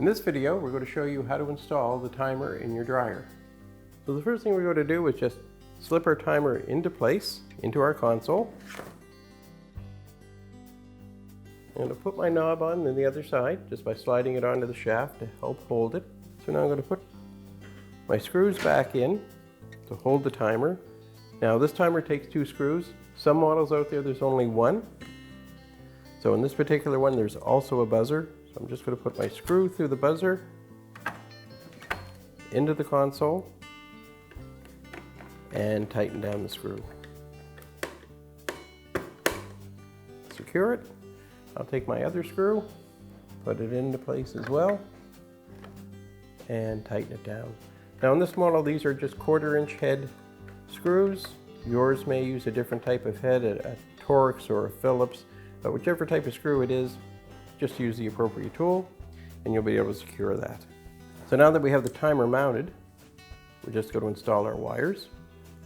In this video, we're going to show you how to install the timer in your dryer. So the first thing we're going to do is just slip our timer into place, into our console. I'm going to put my knob on the other side, just by sliding it onto the shaft to help hold it. So now I'm going to put my screws back in to hold the timer. Now this timer takes 2 screws. Some models out there, there's only 1. So in this particular one, there's also a buzzer. So I'm just going to put my screw through the buzzer, into the console, and tighten down the screw. Secure it. I'll take my other screw, put it into place as well, and tighten it down. Now in this model, these are just 1/4 inch head screws. Yours may use a different type of head, a Torx or a Phillips, but whichever type of screw it is, just use the appropriate tool and you'll be able to secure that. So now that we have the timer mounted, we're just going to install our wires.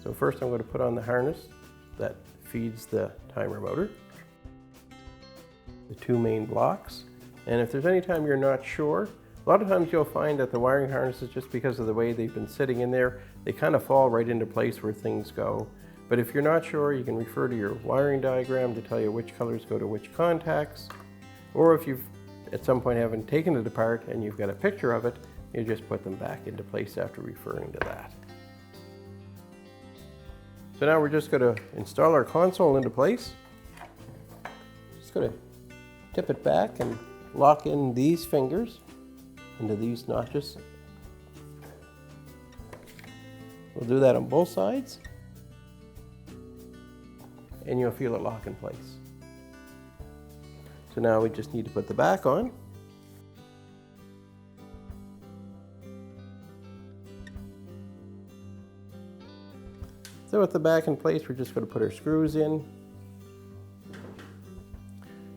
So first I'm going to put on the harness that feeds the timer motor, the 2 main blocks. And if there's any time you're not sure, a lot of times you'll find that the wiring harnesses, just because of the way they've been sitting in there, they kind of fall right into place where things go. But if you're not sure, you can refer to your wiring diagram to tell you which colors go to which contacts. Or if you've at some point haven't taken it apart and you've got a picture of it, you just put them back into place after referring to that. So now we're just going to install our console into place. Just going to tip it back and lock in these fingers into these notches. We'll do that on both sides, and you'll feel it lock in place. So now we just need to put the back on. So with the back in place, we're just going to put our screws in.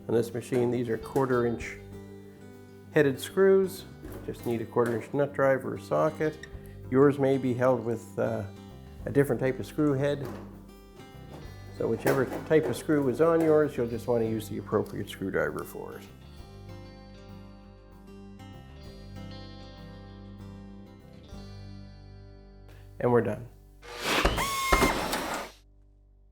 On this machine, these are 1/4 inch headed screws. Just need a 1/4 inch nut driver or socket. Yours may be held with a different type of screw head. So whichever type of screw is on yours, you'll just want to use the appropriate screwdriver for it. And we're done.